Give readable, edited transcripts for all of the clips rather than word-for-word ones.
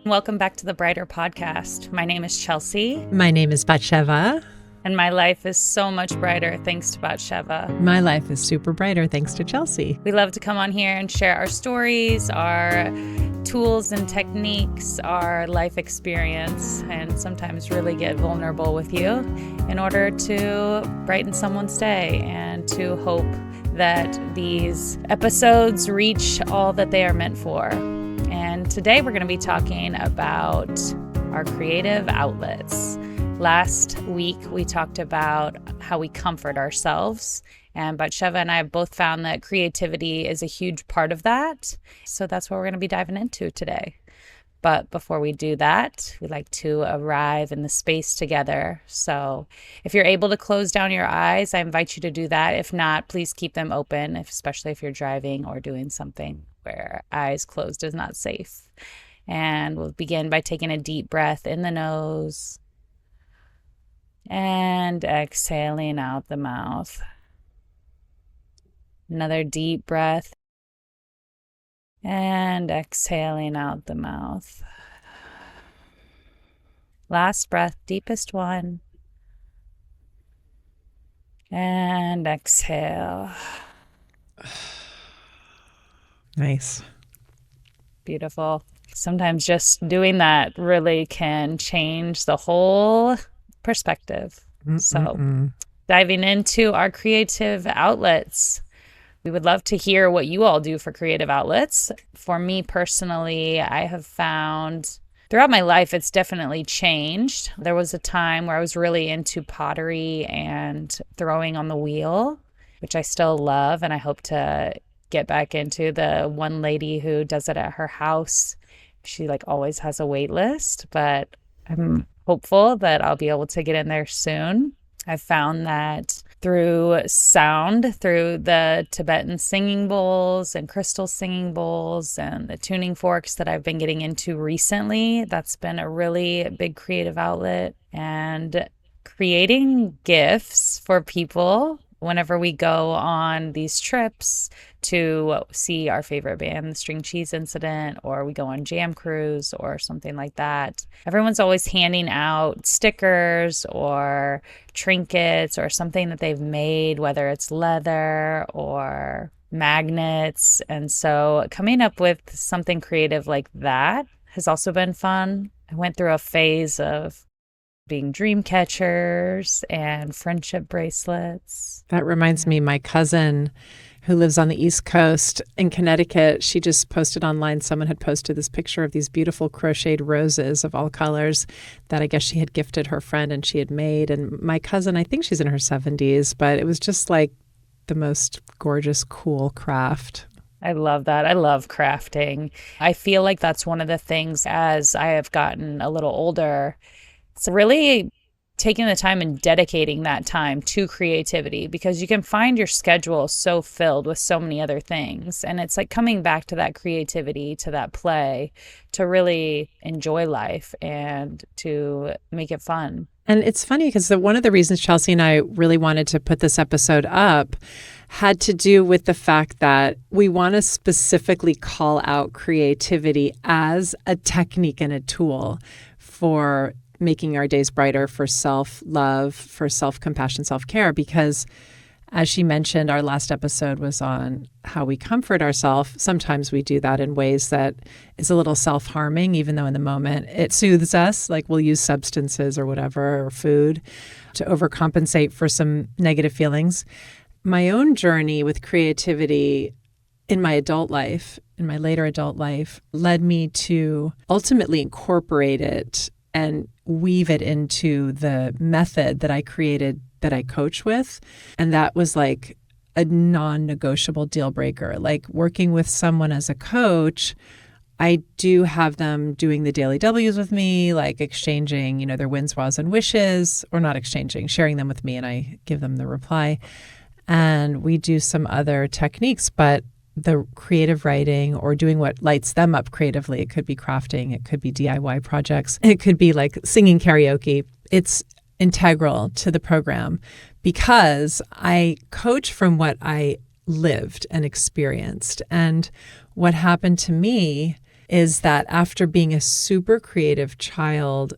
Welcome back to the Brighter Podcast. My name is Chelsea. My name is Batsheva. And my life is so much brighter thanks to Batsheva. My life is super brighter thanks to Chelsea. We love to come on here and share our stories, our tools and techniques, our life experience, and sometimes really get vulnerable with you in order to brighten someone's day and to hope that these episodes reach all that they are meant for. And today we're going to be talking about our creative outlets. Last week, we talked about how we comfort ourselves, and Batsheva and I have both found that creativity is a huge part of that. So that's what we're going to be diving into today. But before we do that, we like to arrive in the space together. So if you're able to close down your eyes, I invite you to do that. If not, please keep them open, especially if you're driving or doing something where eyes closed is not safe. And we'll begin by taking a deep breath in the nose and exhaling out the mouth. Another deep breath and exhaling out the mouth. Last breath, deepest one. And exhale. Nice. Beautiful. Sometimes just doing that really can change the whole perspective. So diving into our creative outlets. We would love to hear what you all do for creative outlets. For me personally, I have found throughout my life, it's definitely changed. There was a time where I was really into pottery and throwing on the wheel, which I still love, and I hope to get back into. The one lady who does it at her house, she always has a wait list, but I'm hopeful that I'll be able to get in there soon. I've found that through sound, through the Tibetan singing bowls and crystal singing bowls and the tuning forks that I've been getting into recently, that's been a really big creative outlet. And creating gifts for people whenever we go on these trips to see our favorite band, the String Cheese Incident, or we go on Jam Cruise or something like that. Everyone's always handing out stickers or trinkets or something that they've made, whether it's leather or magnets. And so coming up with something creative like that has also been fun. I went through a phase of being dream catchers and friendship bracelets. That reminds me, my cousin who lives on the East Coast in Connecticut, she just posted online, someone had posted this picture of these beautiful crocheted roses of all colors that I guess she had gifted her friend and she had made. And my cousin, I think she's in her 70s, but it was just like the most gorgeous, cool craft. I love that. I love crafting. I feel like that's one of the things as I have gotten a little older. It's really taking the time and dedicating that time to creativity, because you can find your schedule so filled with so many other things. And it's like coming back to that creativity, to that play, to really enjoy life and to make it fun. And it's funny because one of the reasons Chelsea and I really wanted to put this episode up had to do with the fact that we want to specifically call out creativity as a technique and a tool for making our days brighter, for self-love, for self-compassion, self-care, because as she mentioned, our last episode was on how we comfort ourselves. Sometimes we do that in ways that is a little self-harming, even though in the moment it soothes us, like we'll use substances or whatever, or food to overcompensate for some negative feelings. My own journey with creativity in my adult life, in my later adult life, led me to ultimately incorporate it and weave it into the method that I created, that I coach with. And that was like a non-negotiable deal breaker. Like working with someone as a coach, I do have them doing the daily W's with me, like exchanging, their wins, woes, and wishes, or not exchanging, sharing them with me, and I give them the reply. And we do some other techniques, but the creative writing or doing what lights them up creatively, it could be crafting, it could be DIY projects, it could be like singing karaoke. It's integral to the program because I coach from what I lived and experienced. And what happened to me is that after being a super creative child,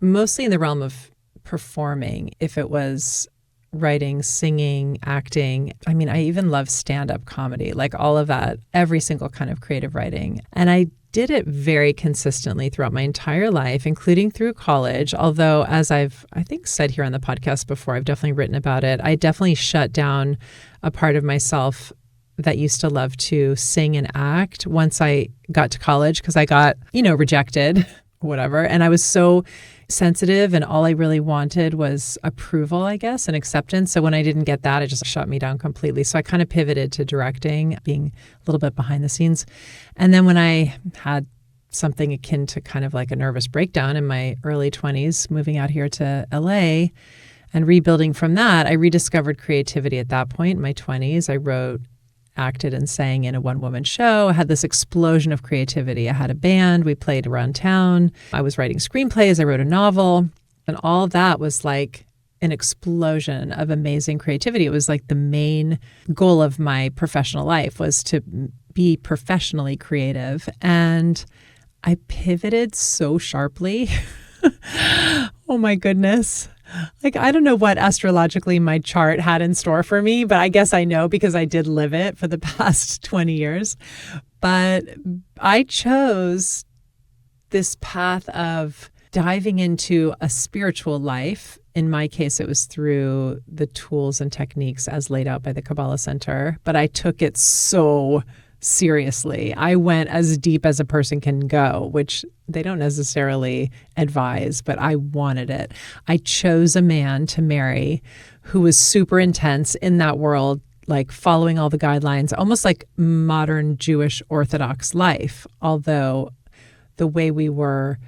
mostly in the realm of performing, if it was writing, singing, acting. I mean, I even love stand-up comedy, like all of that, every single kind of creative writing. And I did it very consistently throughout my entire life, including through college. Although, as I think said here on the podcast before, I've definitely written about it. I definitely shut down a part of myself that used to love to sing and act once I got to college, because I got, rejected, whatever. And I was so sensitive, and all I really wanted was approval, I guess, and acceptance. So when I didn't get that, it just shut me down completely. So I kind of pivoted to directing, being a little bit behind the scenes. And then when I had something akin to kind of like a nervous breakdown in my early 20s, moving out here to LA and rebuilding from that, I rediscovered creativity at that point in my 20s. I wrote, acted, and sang in a one-woman show. I had this explosion of creativity. I had a band. We played around town. I was writing screenplays. I wrote a novel. And all of that was like an explosion of amazing creativity. It was like the main goal of my professional life was to be professionally creative. And I pivoted so sharply. Oh my goodness. Like, I don't know what astrologically my chart had in store for me, but I guess I know because I did live it for the past 20 years. But I chose this path of diving into a spiritual life. In my case, it was through the tools and techniques as laid out by the Kabbalah Center, but I took it so seriously. I went as deep as a person can go, which they don't necessarily advise, but I wanted it. I chose a man to marry who was super intense in that world, like following all the guidelines, almost like modern Jewish Orthodox life, although the way we were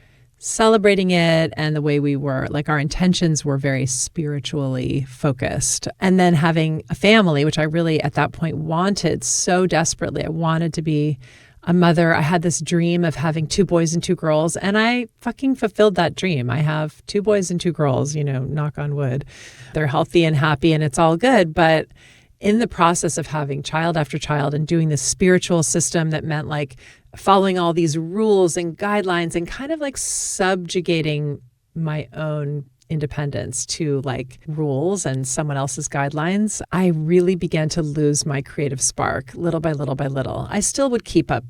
celebrating it and the way we were, like our intentions were very spiritually focused. And then having a family, which I really at that point wanted so desperately. I wanted to be a mother. I had this dream of having 2 boys and 2 girls, and I fucking fulfilled that dream. I have 2 boys and 2 girls, knock on wood. They're healthy and happy and it's all good. But in the process of having child after child and doing this spiritual system that meant like following all these rules and guidelines and kind of like subjugating my own independence to like rules and someone else's guidelines, I really began to lose my creative spark little by little by little. I still would keep up,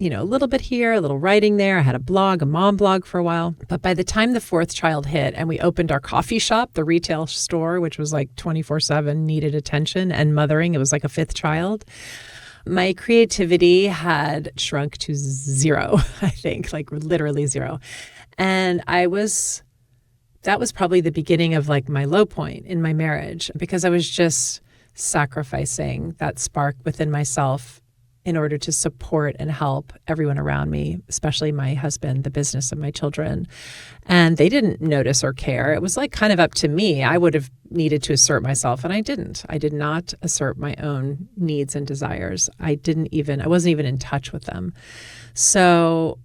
a little bit here, a little writing there. I had a blog, a mom blog for a while. But by the time the 4th child hit and we opened our coffee shop, the retail store, which was like 24/7, needed attention and mothering, it was like a 5th child. My creativity had shrunk to 0, I think, like literally 0. And that was probably the beginning of like my low point in my marriage, because I was just sacrificing that spark within myself in order to support and help everyone around me, especially my husband, the business of my children. And they didn't notice or care. It was like kind of up to me. I would have needed to assert myself, and I didn't. I did not assert my own needs and desires. I wasn't even in touch with them. So,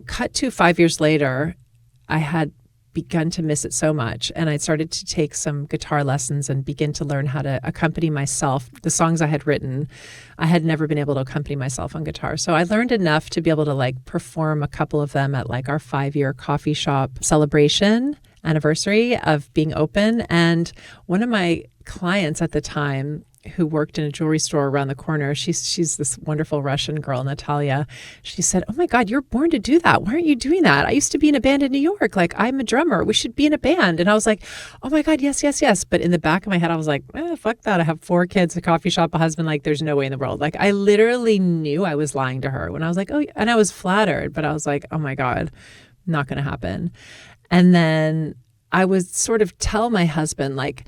cut to 5 years later, I had begun to miss it so much. And I started to take some guitar lessons and begin to learn how to accompany myself. The songs I had written, I had never been able to accompany myself on guitar. So I learned enough to be able to like perform a couple of them at like our 5-year coffee shop celebration anniversary of being open. And one of my clients at the time, who worked in a jewelry store around the corner, she's this wonderful Russian girl, Natalia. She said, "Oh my God, you're born to do that. Why aren't you doing that? I used to be in a band in New York. Like, I'm a drummer. We should be in a band." And I was like, "Oh my God, yes, yes, yes." But in the back of my head, I was like, fuck that. I have 4 kids, a coffee shop, a husband. Like, there's no way in the world. Like, I literally knew I was lying to her when I was like, oh, and I was flattered, but I was like, oh my God, not going to happen. And then I would sort of tell my husband, like,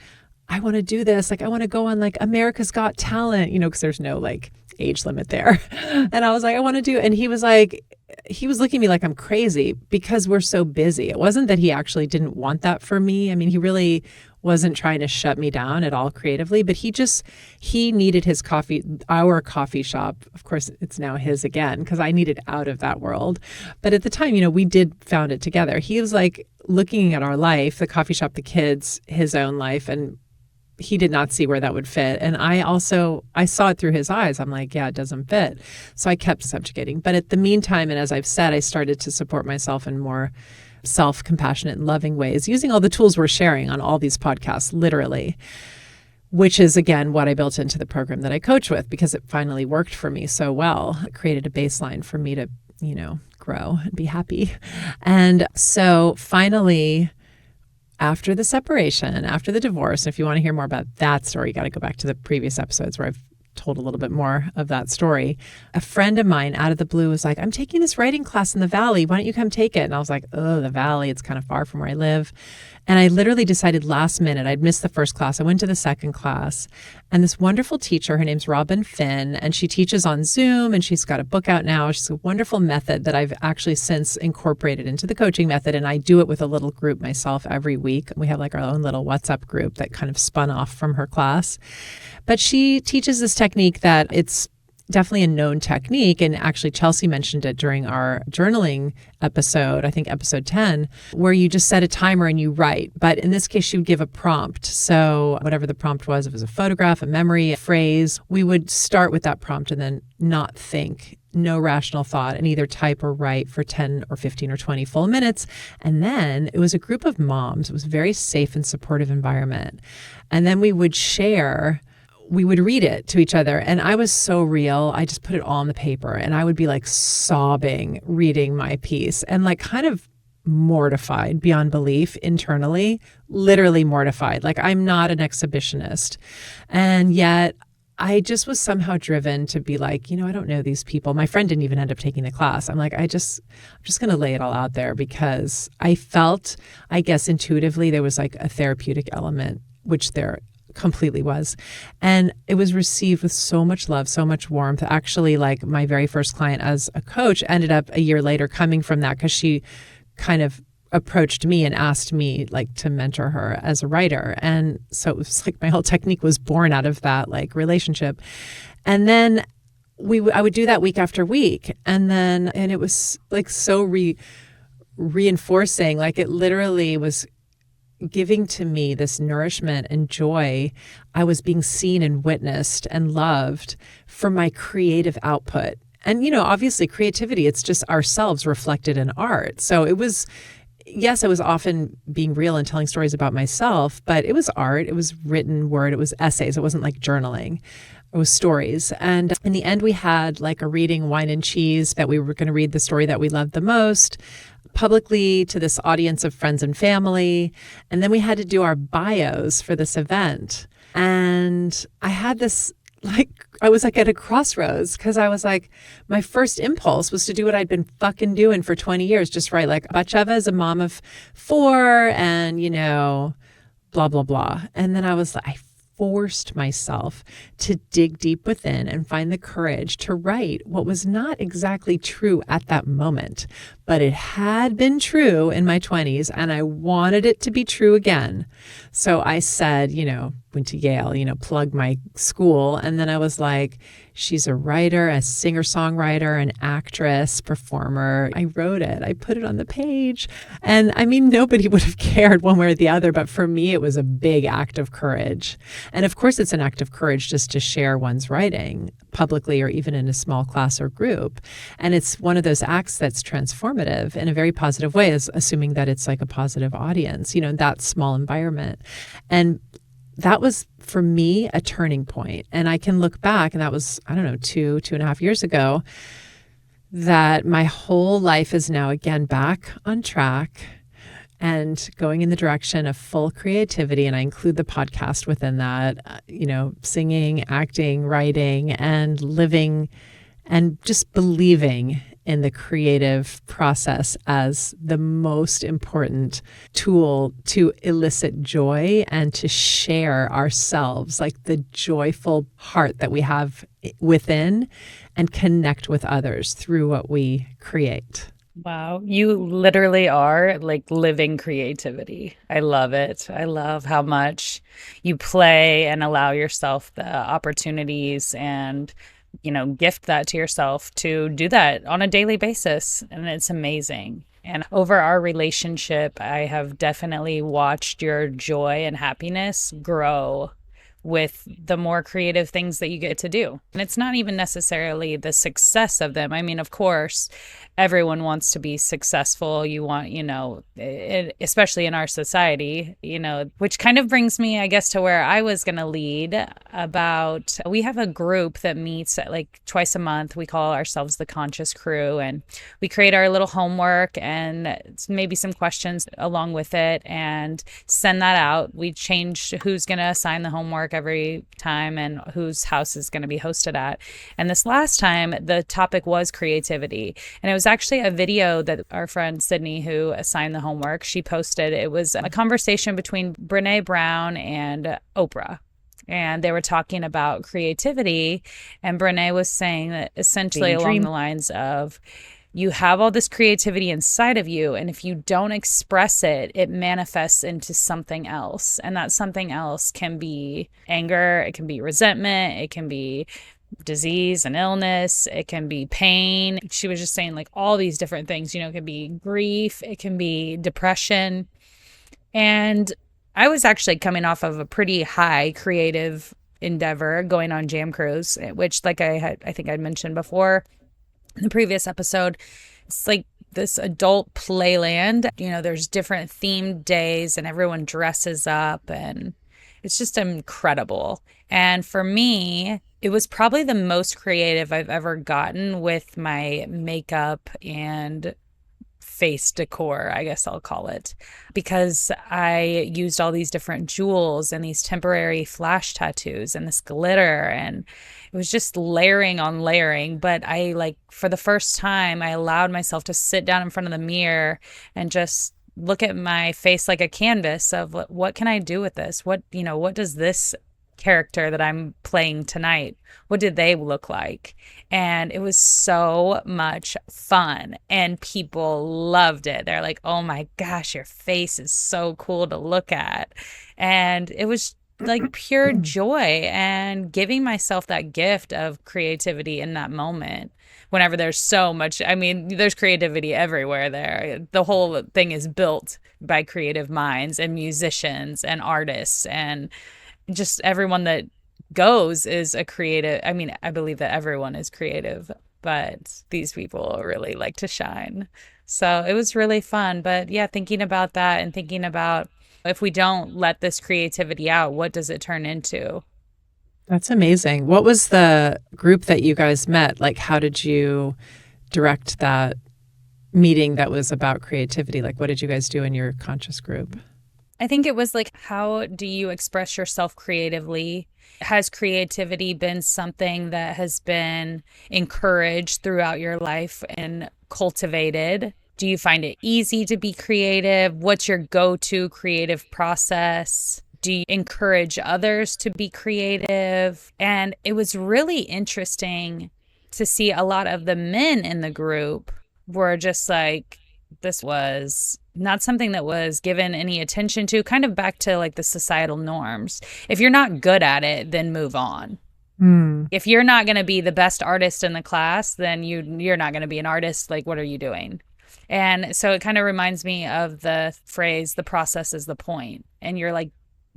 I want to do this. Like, I want to go on like America's Got Talent, because there's no like age limit there. And I was like, I want to do, and he was looking at me like I'm crazy because we're so busy. It wasn't that he actually didn't want that for me. I mean, he really wasn't trying to shut me down at all creatively, but he needed our coffee shop. Of course, it's now his again, because I needed out of that world. But at the time, we did found it together. He was like looking at our life, the coffee shop, the kids, his own life, and he did not see where that would fit. And I saw it through his eyes. I'm like, yeah, it doesn't fit. So I kept subjugating. But at the meantime, and as I've said, I started to support myself in more self-compassionate and loving ways, using all the tools we're sharing on all these podcasts, literally, which is, again, what I built into the program that I coach with, because it finally worked for me so well. It created a baseline for me to, grow and be happy. And so finally, after the separation, after the divorce, if you want to hear more about that story, you got to go back to the previous episodes where I've told a little bit more of that story. A friend of mine out of the blue was like, I'm taking this writing class in the Valley. Why don't you come take it? And I was like, oh, the Valley, it's kind of far from where I live. And I literally decided last minute, I'd missed the first class. I went to the second class, and this wonderful teacher, her name's Robin Finn, and she teaches on Zoom, and she's got a book out now. She's a wonderful method that I've actually since incorporated into the coaching method. And I do it with a little group myself every week. We have like our own little WhatsApp group that kind of spun off from her class. But she teaches this technique that it's definitely a known technique. And actually, Chelsea mentioned it during our journaling episode, I think episode 10, where you just set a timer and you write. But in this case, she would give a prompt. So whatever the prompt was, if it was a photograph, a memory, a phrase, we would start with that prompt and then not think, no rational thought, and either type or write for 10 or 15 or 20 full minutes. And then it was a group of moms. It was a very safe and supportive environment. And then we would read it to each other. And I was so real. I just put it all on the paper, and I would be like sobbing, reading my piece, and like kind of mortified beyond belief internally, literally mortified. Like, I'm not an exhibitionist. And yet I just was somehow driven to be like, I don't know these people. My friend didn't even end up taking the class. I'm like, I'm just going to lay it all out there, because I felt, I guess intuitively, there was like a therapeutic element, which there completely was. And it was received with so much love, so much warmth. Actually, like my very first client as a coach ended up a year later coming from that, because she kind of approached me and asked me like to mentor her as a writer. And so it was like my whole technique was born out of that like relationship. And then I would do that week after week. And it was like so reinforcing, like it literally was giving to me this nourishment and joy. I was being seen and witnessed and loved for my creative output. And, obviously creativity, it's just ourselves reflected in art. So it was, yes, I was often being real and telling stories about myself, but it was art. It was written word. It was essays. It wasn't like journaling. It was stories. And in the end, we had like a reading, Wine and Cheese, that we were going to read the story that we loved the most publicly to this audience of friends and family. And then we had to do our bios for this event. And I had this, I was like at a crossroads, because I was like, my first impulse was to do what I'd been fucking doing for 20 years, just write like, Batsheva is a mom of 4 and, blah, blah, blah. And then I forced myself to dig deep within and find the courage to write what was not exactly true at that moment, but it had been true in my 20s, and I wanted it to be true again. So I said, went to Yale, plugged my school. And then I was like, she's a writer, a singer-songwriter, an actress, performer. I wrote it. I put it on the page. And I mean, nobody would have cared one way or the other. But for me, it was a big act of courage. And of course, it's an act of courage just to share one's writing publicly or even in a small class or group. And it's one of those acts that's transformative in a very positive way, assuming that it's like a positive audience, that small environment. And that was, for me, a turning point. And I can look back, and that was, 2.5 years ago, that my whole life is now again back on track and going in the direction of full creativity. And I include the podcast within that, singing, acting, writing, and living and just believing in the creative process as the most important tool to elicit joy and to share ourselves, like the joyful heart that we have within, and connect with others through what we create. Wow. You literally are like living creativity. I love it. I love how much you play and allow yourself the opportunities and gift that to yourself to do that on a daily basis. And it's amazing. And over our relationship, I have definitely watched your joy and happiness grow with the more creative things that you get to do. And it's not even necessarily the success of them. I mean, of course, everyone wants to be successful. You want, especially in our society, which kind of brings me, I guess, to where I was going to lead about, we have a group that meets like twice a month. We call ourselves the Conscious Crew, and we create our little homework and maybe some questions along with it and send that out. We change who's going to assign the homework every time and whose house is going to be hosted at. And this last time, the topic was creativity. And it was actually a video that our friend Sydney, who assigned the homework, she posted. It was a conversation between Brene Brown and Oprah. And they were talking about creativity. And Brene was saying that essentially along the lines of, you have all this creativity inside of you, and if you don't express it, it manifests into something else. And that something else can be anger, it can be resentment, it can be disease and illness, it can be pain. She was just saying like all these different things, it can be grief, it can be depression. And I was actually coming off of a pretty high creative endeavor going on Jam Cruise, which like I think I mentioned before in the previous episode, it's like this adult playland. There's different themed days and everyone dresses up and it's just incredible. And for me, it was probably the most creative I've ever gotten with my makeup and face decor, I guess I'll call it, because I used all these different jewels and these temporary flash tattoos and this glitter, and it was just layering on layering. But for the first time, I allowed myself to sit down in front of the mirror and just look at my face like a canvas of what can I do with this? What does this character that I'm playing tonight, what did they look like? And it was so much fun and people loved it. They're like, oh my gosh, your face is so cool to look at. And it was like pure joy and giving myself that gift of creativity in that moment. Whenever there's so much, there's creativity everywhere there. The whole thing is built by creative minds and musicians and artists, and just everyone that goes is a creative. I believe that everyone is creative, but these people really like to shine. So it was really fun. But yeah, thinking about that and thinking about if we don't let this creativity out, what does it turn into? That's amazing. What was the group that you guys met? Like, how did you direct that meeting that was about creativity? Like, what did you guys do in your conscious group? I think it was like, how do you express yourself creatively? Has creativity been something that has been encouraged throughout your life and cultivated? Do you find it easy to be creative? What's your go-to creative process? Do you encourage others to be creative? And it was really interesting to see a lot of the men in the group were just like, this was not something that was given any attention to, kind of back to like the societal norms. If you're not good at it, then move on. If you're not going to be the best artist in the class, then you're not going to be an artist. Like, what are you doing? And so it kind of reminds me of the phrase, the process is the point. And you're like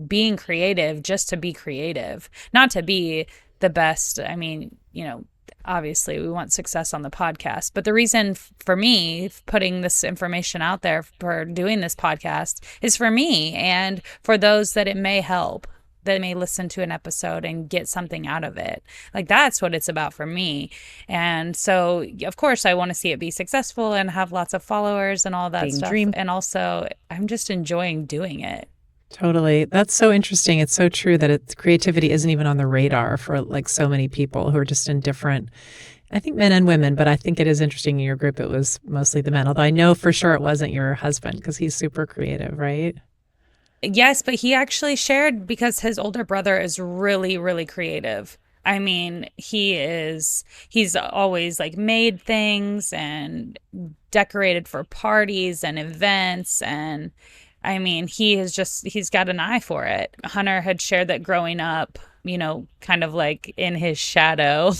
being creative just to be creative, not to be the best. Obviously we want success on the podcast, but the reason for me putting this information out there for doing this podcast is for me and for those that it may help, that may listen to an episode and get something out of it. Like, that's what it's about for me. And so of course I want to see it be successful and have lots of followers and all that stuff. And also I'm just enjoying doing it. Totally. That's so interesting. It's so true that creativity isn't even on the radar for like so many people who are just in different, I think men and women, but I think it is interesting in your group it was mostly the men, although I know for sure it wasn't your husband because he's super creative, right? Yes, but he actually shared because his older brother is really, really creative. He's always like made things and decorated for parties and events, and he's got an eye for it. Hunter had shared that growing up, kind of like in his shadow,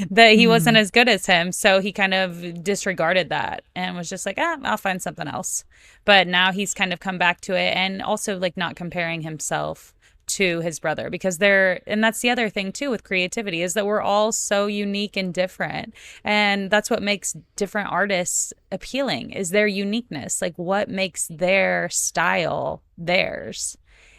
that he wasn't as good as him. So he kind of disregarded that and was just like, I'll find something else. But now he's kind of come back to it, and also like not comparing himself to his brother, because and that's the other thing too with creativity, is that we're all so unique and different. And that's what makes different artists appealing, is their uniqueness. Like, what makes their style theirs?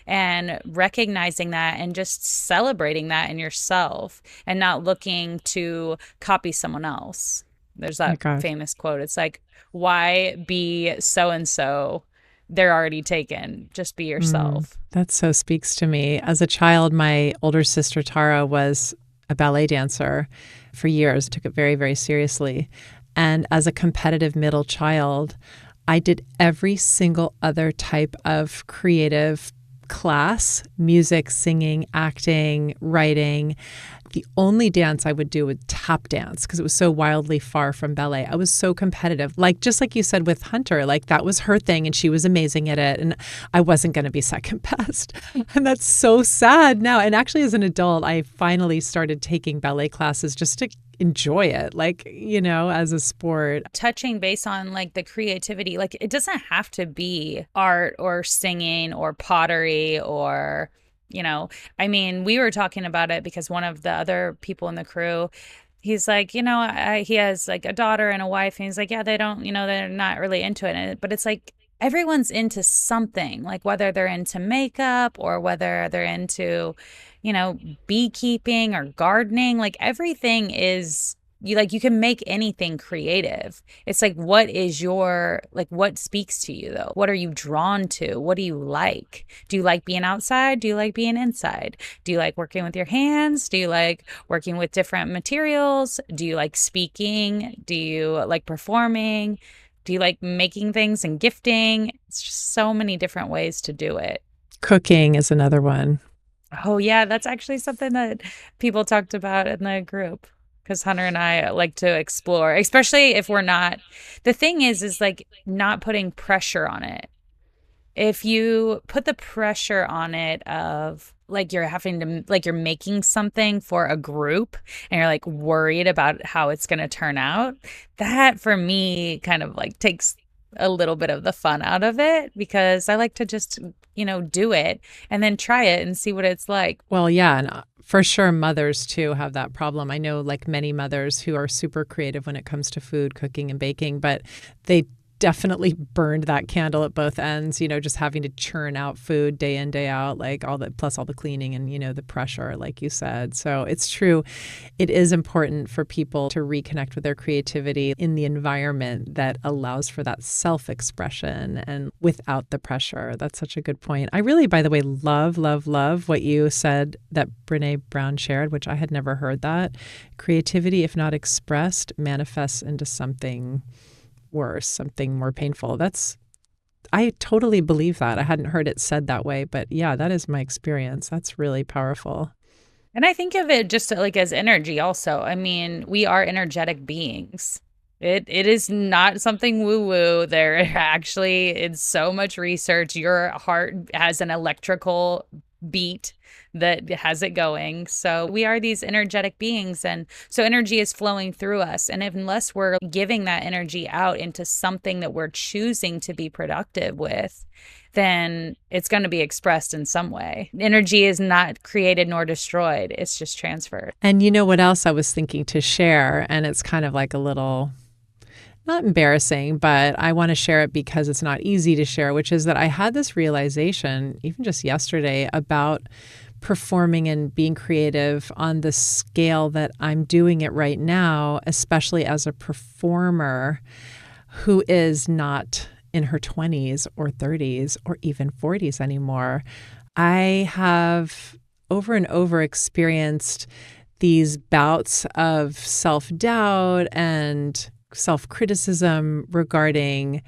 And recognizing that and just celebrating that in yourself and not looking to copy someone else. There's that famous quote. It's like, why be so and so? They're already taken. Just be yourself. That so speaks to me. As a child, my older sister Tara was a ballet dancer for years, took it very, very seriously. And as a competitive middle child, I did every single other type of creative class: music, singing, acting, writing. The only dance I would do would tap dance, because it was so wildly far from ballet. I was so competitive. Like, just like you said with Hunter, like that was her thing and she was amazing at it. And I wasn't going to be second best. And that's so sad now. And actually, as an adult, I finally started taking ballet classes just to enjoy it, like, as a sport. Touching base on like the creativity, like it doesn't have to be art or singing or pottery or, I mean, we were talking about it because one of the other people in the crew, he's like, he has like a daughter and a wife, and he's like, yeah, they don't, they're not really into it. But it's like, everyone's into something, like whether they're into makeup or whether they're into, beekeeping or gardening. Like everything is, you can make anything creative. It's like, what speaks to you though? What are you drawn to? What do you like? Do you like being outside? Do you like being inside? Do you like working with your hands? Do you like working with different materials? Do you like speaking? Do you like performing? Do you like making things and gifting? It's just so many different ways to do it. Cooking is another one. Oh yeah, that's actually something that people talked about in the group, because Hunter and I like to explore, especially if we're not. The thing is like not putting pressure on it. If you put the pressure on it of like you're having to, like you're making something for a group and you're like worried about how it's going to turn out, that for me kind of like takes a little bit of the fun out of it, because I like to just, do it and then try it and see what it's like. Well, yeah. And for sure, mothers too have that problem. I know like many mothers who are super creative when it comes to food, cooking and baking, but they definitely burned that candle at both ends, just having to churn out food day in, day out, like plus all the cleaning and, the pressure, like you said. So it's true. It is important for people to reconnect with their creativity in the environment that allows for that self-expression and without the pressure. That's such a good point. I really, by the way, love what you said that Brene Brown shared, which I had never heard that. Creativity, if not expressed, manifests into something worse, something more painful. I totally believe that. I hadn't heard it said that way, but yeah, that is my experience. That's really powerful. And I think of it just like as energy also. I mean, we are energetic beings. It is not something woo-woo. There actually, it's so much research. Your heart has an electrical beat that has it going. So we are these energetic beings. And so energy is flowing through us. And unless we're giving that energy out into something that we're choosing to be productive with, then it's going to be expressed in some way. Energy is not created nor destroyed. It's just transferred. And you know what else I was thinking to share? And it's kind of like a little, not embarrassing, but I want to share it because it's not easy to share, which is that I had this realization even just yesterday about performing and being creative on the scale that I'm doing it right now, especially as a performer who is not in her 20s or 30s or even 40s anymore. I have over and over experienced these bouts of self-doubt and self-criticism regarding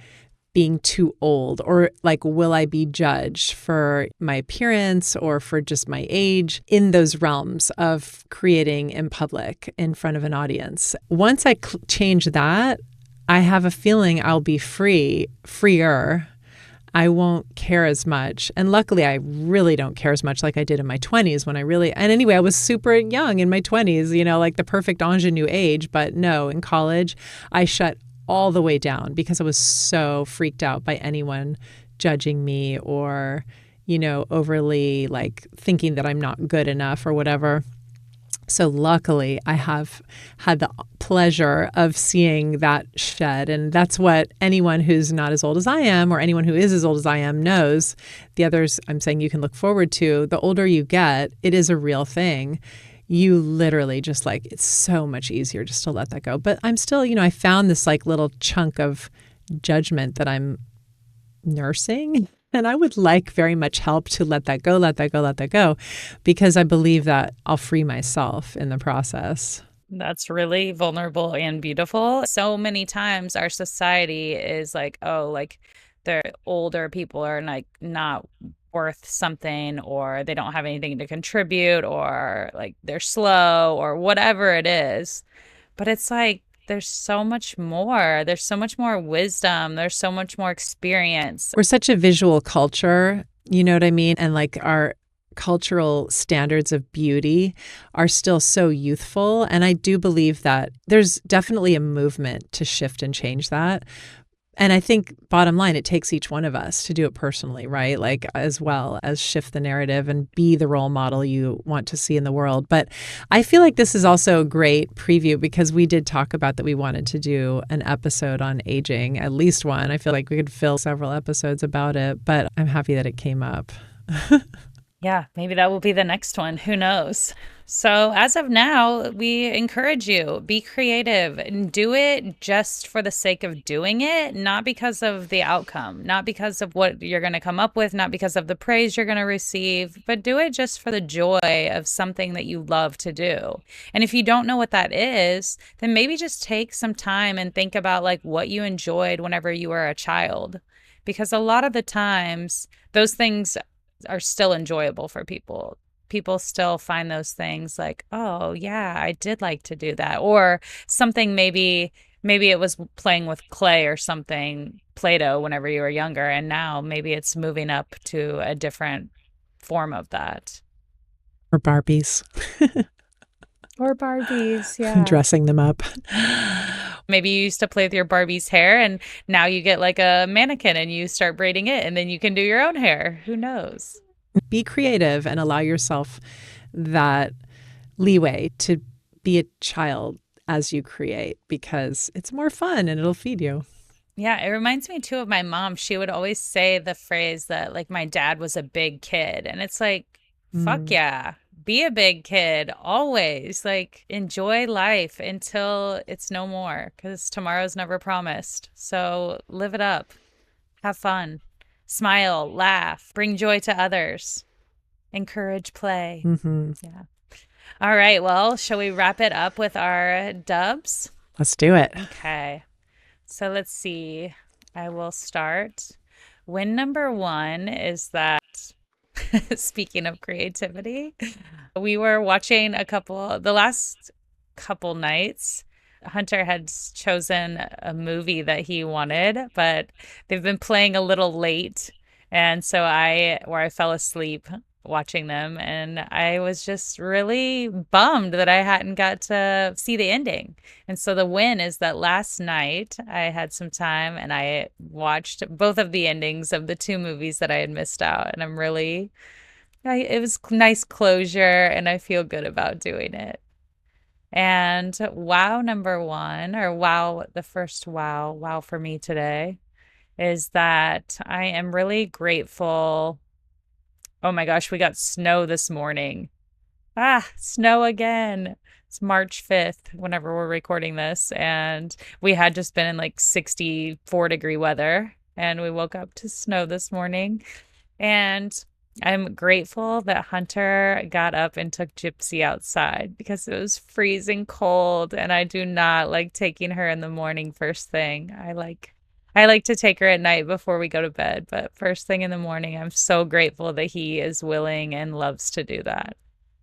being too old, or like, will I be judged for my appearance or for just my age in those realms of creating in public in front of an audience. Once I change that, I have a feeling I'll be freer. I won't care as much. And luckily, I really don't care as much like I did in my 20s and anyway, I was super young in my 20s, like the perfect ingenue age. But no, in college, I shut all the way down because I was so freaked out by anyone judging me or, overly like thinking that I'm not good enough or whatever. So luckily, I have had the pleasure of seeing that shed. And that's what anyone who's not as old as I am, or anyone who is as old as I am, knows. The others I'm saying you can look forward to. The older you get, it is a real thing. You literally just like, it's so much easier just to let that go. But I'm still, I found this like little chunk of judgment that I'm nursing. And I would like very much help to let that go, because I believe that I'll free myself in the process. That's really vulnerable and beautiful. So many times our society is like, oh, like the older people are like not worth something, or they don't have anything to contribute, or like they're slow, or whatever it is. But it's like, there's so much more. There's so much more wisdom. There's so much more experience. We're such a visual culture, you know what I mean? And like our cultural standards of beauty are still so youthful. And I do believe that there's definitely a movement to shift and change that. And I think bottom line, it takes each one of us to do it personally, right? Like as well as shift the narrative and be the role model you want to see in the world. But I feel like this is also a great preview, because we did talk about that we wanted to do an episode on aging, at least one. I feel like we could fill several episodes about it, but I'm happy that it came up. Yeah, maybe that will be the next one. Who knows? So as of now, we encourage you, be creative and do it just for the sake of doing it, not because of the outcome, not because of what you're going to come up with, not because of the praise you're going to receive, but do it just for the joy of something that you love to do. And if you don't know what that is, then maybe just take some time and think about like what you enjoyed whenever you were a child, because a lot of the times those things are still enjoyable for people. People still find those things like, oh yeah, I did like to do that. Or something, maybe it was playing with clay or something, Play-Doh, whenever you were younger, and now maybe it's moving up to a different form of that. Or Barbies. Or Barbies, yeah. Dressing them up. Maybe you used to play with your Barbie's hair, and now you get like a mannequin and you start braiding it, and then you can do your own hair. Who knows? Be creative and allow yourself that leeway to be a child as you create, because it's more fun and it'll feed you. Yeah, it reminds me too of my mom. She would always say the phrase that like my dad was a big kid. And it's like, fuck yeah, be a big kid always. Like enjoy life until it's no more, because tomorrow's never promised. So live it up. Have fun. Smile, laugh, bring joy to others. Encourage play. Yeah. All right. Well, shall we wrap it up with our dubs? Let's do it. Okay. So let's see. I will start. Win number one is that, speaking of creativity, we were watching the last couple nights. Hunter had chosen a movie that he wanted, but they've been playing a little late. And so I fell asleep watching them, and I was just really bummed that I hadn't got to see the ending. And so the win is that last night I had some time and I watched both of the endings of the two movies that I had missed out. And it was nice closure, and I feel good about doing it. And wow number one, or wow, the first wow for me today is that I am really grateful. Oh my gosh, we got snow this morning. Snow again. It's March 5th whenever we're recording this, and we had just been in like 64-degree weather, and we woke up to snow this morning. And I'm grateful that Hunter got up and took Gypsy outside, because it was freezing cold, and I do not like taking her in the morning first thing. I like to take her at night before we go to bed, but first thing in the morning, I'm so grateful that he is willing and loves to do that.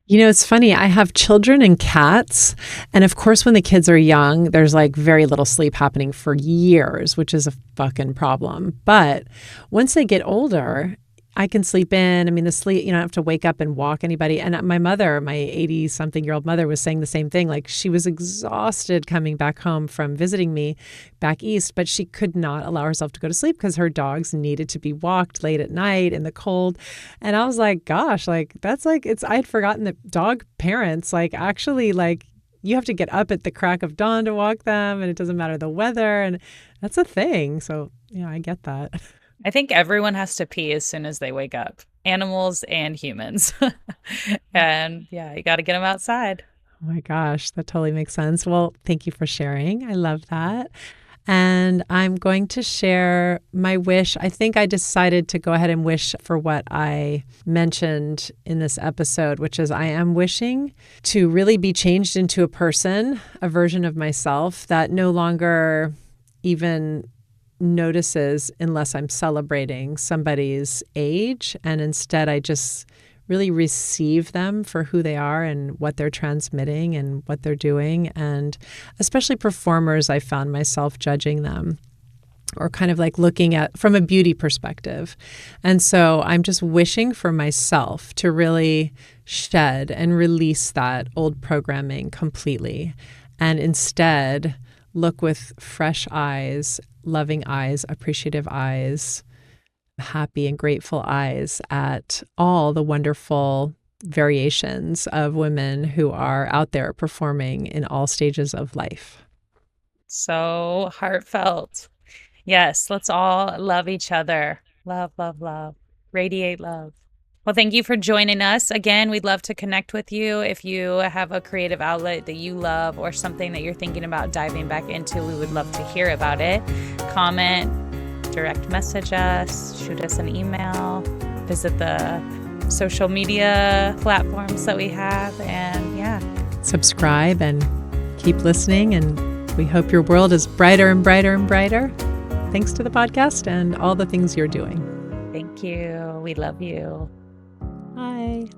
You know, it's funny. I have children and cats. And of course, when the kids are young, there's like very little sleep happening for years, which is a fucking problem. But once they get older, I can sleep in. I mean, the sleep, I don't have to wake up and walk anybody. And my mother, my 80-something-year-old mother, was saying the same thing. Like, she was exhausted coming back home from visiting me back east, but she could not allow herself to go to sleep because her dogs needed to be walked late at night in the cold. And I was like, gosh, like, that's like, I had forgotten that dog parents, like, actually, like, you have to get up at the crack of dawn to walk them, and it doesn't matter the weather. And that's a thing. So, yeah, I get that. I think everyone has to pee as soon as they wake up, animals and humans. And yeah, you got to get them outside. Oh my gosh, that totally makes sense. Well, thank you for sharing. I love that. And I'm going to share my wish. I think I decided to go ahead and wish for what I mentioned in this episode, which is I am wishing to really be changed into a person, a version of myself that no longer even notices unless I'm celebrating somebody's age. And instead, I just really receive them for who they are and what they're transmitting and what they're doing. And especially performers, I found myself judging them or kind of like looking at from a beauty perspective. And so I'm just wishing for myself to really shed and release that old programming completely. And instead, look with fresh eyes, loving eyes, appreciative eyes, happy and grateful eyes at all the wonderful variations of women who are out there performing in all stages of life. So heartfelt. Yes, let's all love each other. Love, love, love. Radiate love. Well, thank you for joining us. Again, we'd love to connect with you. If you have a creative outlet that you love or something that you're thinking about diving back into, we would love to hear about it. Comment, direct message us, shoot us an email, visit the social media platforms that we have, and yeah. Subscribe and keep listening, and we hope your world is brighter and brighter and brighter. Thanks to the podcast and all the things you're doing. Thank you. We love you. Bye.